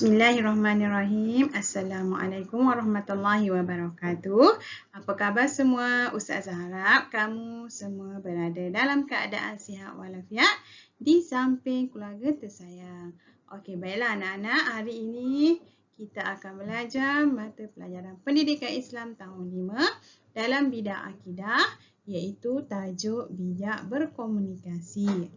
Bismillahirrahmanirrahim. Assalamualaikum warahmatullahi wabarakatuh. Apa khabar semua? Ustazah harap kamu semua berada dalam keadaan sihat walafiat di samping keluarga tersayang. Okey, baiklah anak-anak, hari ini kita akan belajar mata pelajaran Pendidikan Islam tahun 5 dalam bidang akidah, iaitu tajuk bijak berkomunikasi.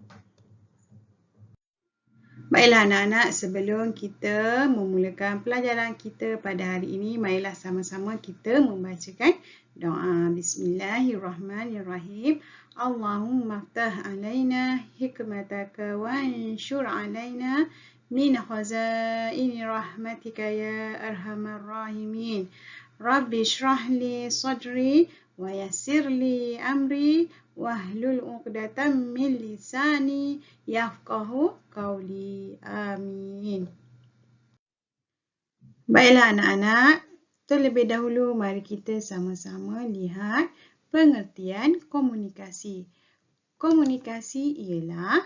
Baiklah anak-anak, sebelum kita memulakan pelajaran kita pada hari ini, marilah sama-sama kita membacakan doa. Bismillahirrahmanirrahim. Allahumma ftah alaina hikmataka wa anshur alaina min khazaini rahmatika ya arhamar rahimin. Rabbi shrah li sadri wa yassir li amri wahlul 'uqdatam min lisani yafqahu qawli. Amin. Baiklah anak-anak, terlebih dahulu mari kita sama-sama lihat pengertian komunikasi. Komunikasi ialah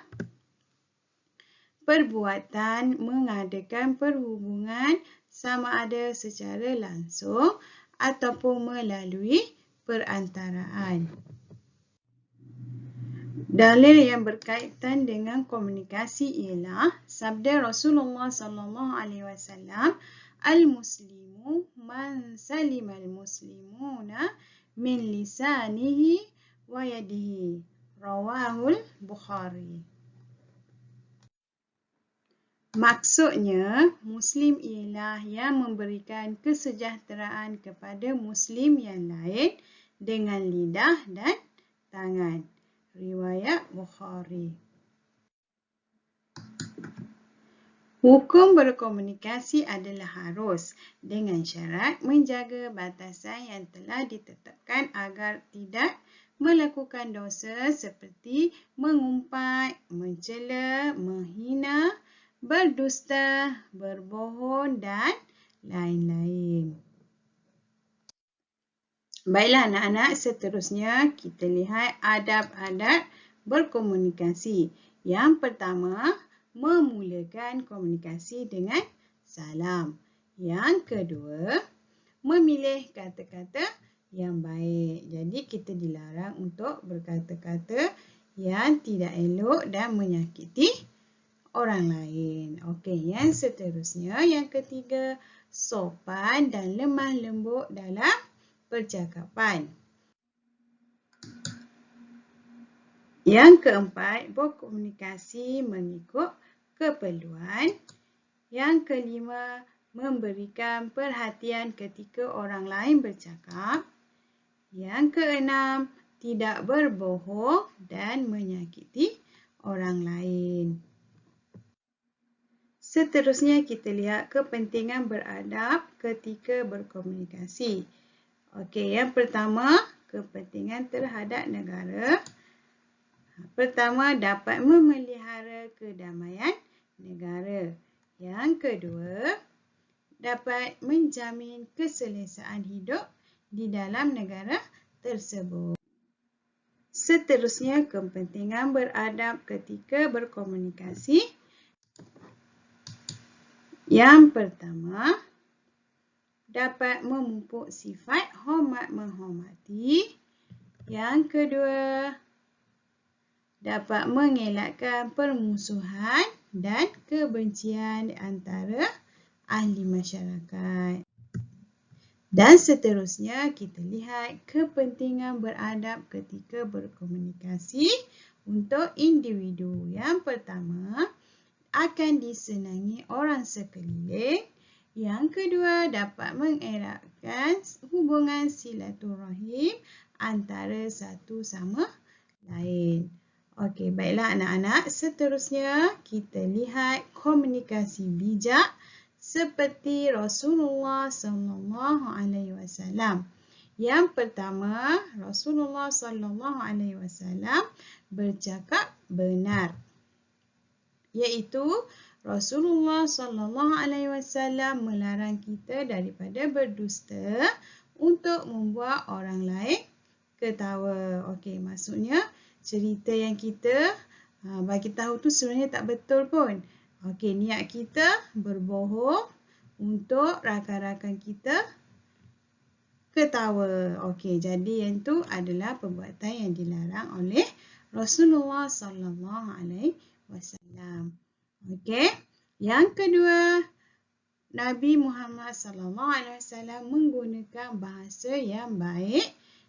perbuatan mengadakan perhubungan sama ada secara langsung ataupun melalui perantaraan. Dalil yang berkaitan dengan komunikasi ialah sabda Rasulullah SAW, al-muslimu man salima al-muslimuna min lisanihi wa yadihi. Rawahul Bukhari. Maksudnya, Muslim ialah yang memberikan kesejahteraan kepada Muslim yang lain dengan lidah dan tangan. Riwayat Bukhari. Hukum berkomunikasi adalah harus dengan syarat menjaga batasan yang telah ditetapkan agar tidak melakukan dosa seperti mengumpat, mencela, menghina, berdusta, berbohong dan lain-lain. Baiklah anak-anak, seterusnya kita lihat adab-adab berkomunikasi. Yang pertama, memulakan komunikasi dengan salam. Yang kedua, memilih kata-kata yang baik. Jadi kita dilarang untuk berkata-kata yang tidak elok dan menyakiti orang lain. Okey, yang seterusnya, yang ketiga, sopan dan lemah lembut dalam percakapan. Yang keempat, berkomunikasi mengikut keperluan. Yang kelima, memberikan perhatian ketika orang lain bercakap. Yang keenam, tidak berbohong dan menyakiti orang lain. Seterusnya kita lihat kepentingan beradab ketika berkomunikasi. Okey, yang pertama, kepentingan terhadap negara. Pertama, dapat memelihara kedamaian negara. Yang kedua, dapat menjamin keselesaan hidup di dalam negara tersebut. Seterusnya, kepentingan beradab ketika berkomunikasi. Yang pertama, dapat memupuk sifat hormat menghormati. Yang kedua, dapat mengelakkan permusuhan dan kebencian di antara ahli masyarakat. Dan seterusnya, kita lihat kepentingan beradab ketika berkomunikasi untuk individu. Yang pertama, akan disenangi orang sekeliling. Yang kedua, dapat mengeratkan hubungan silaturahim antara satu sama lain. Okey, baiklah anak-anak. Seterusnya, kita lihat komunikasi bijak seperti Rasulullah SAW. Yang pertama, Rasulullah SAW bercakap benar, iaitu Rasulullah SAW melarang kita daripada berdusta untuk membuat orang lain ketawa. Okey, maksudnya cerita yang kita bagi tahu tu sebenarnya tak betul pun. Okey, niat kita berbohong untuk rakan-rakan kita ketawa. Okey, jadi yang tu adalah perbuatan yang dilarang oleh Rasulullah sallallahu alaihi wasallam. Okey. Yang kedua, Nabi Muhammad sallallahu alaihi wasallam menggunakan bahasa yang baik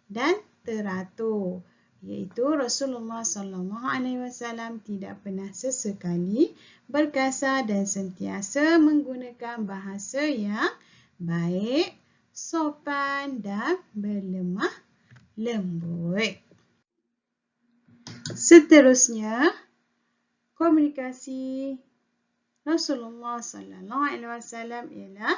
dan teratur. Iaitu Rasulullah sallallahu alaihi wasallam tidak pernah sesekali berkasar dan sentiasa menggunakan bahasa yang baik, sopan dan berlemah lembut. Seterusnya, komunikasi Rasulullah sallallahu alaihi wasallam ialah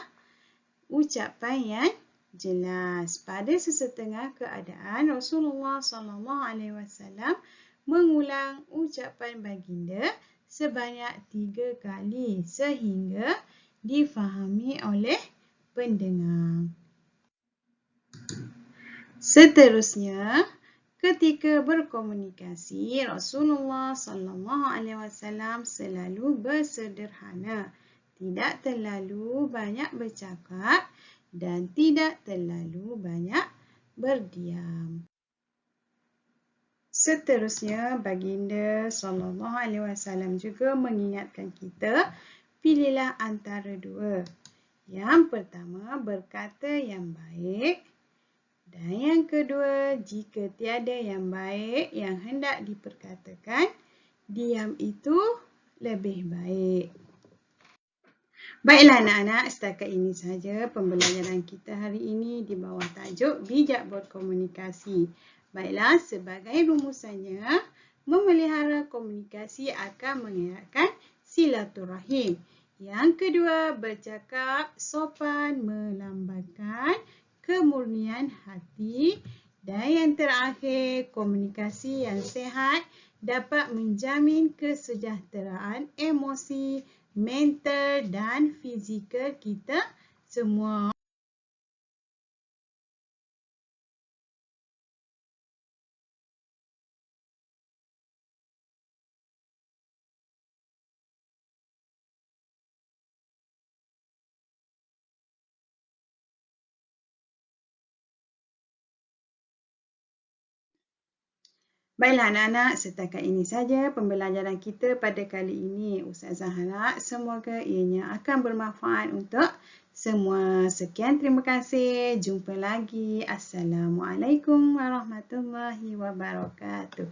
ucapan yang jelas. Pada sesetengah keadaan Rasulullah sallallahu alaihi wasallam mengulang ucapan baginda sebanyak 3 kali sehingga difahami oleh pendengar. Seterusnya, ketika berkomunikasi, Rasulullah sallallahu alaihi wasallam selalu bersederhana, tidak terlalu banyak bercakap dan tidak terlalu banyak berdiam. Seterusnya, baginda sallallahu alaihi wasallam juga mengingatkan kita, pilihlah antara dua. Yang pertama, berkata yang baik. Dan yang kedua, jika tiada yang baik yang hendak diperkatakan, diam itu lebih baik. Baiklah anak-anak, setakat ini sahaja pembelajaran kita hari ini di bawah tajuk bijak berkomunikasi. Baiklah, sebagai rumusannya, memelihara komunikasi akan mengeratkan silaturahim. Yang kedua, bercakap sopan melambangkan kemurnian hati. Dan yang terakhir, komunikasi yang sihat dapat menjamin kesejahteraan emosi, mental dan fizikal kita semua. Baiklah anak-anak, setakat ini saja pembelajaran kita pada kali ini. Ustazah harap semoga ianya akan bermanfaat untuk semua. Sekian, terima kasih. Jumpa lagi. Assalamualaikum warahmatullahi wabarakatuh.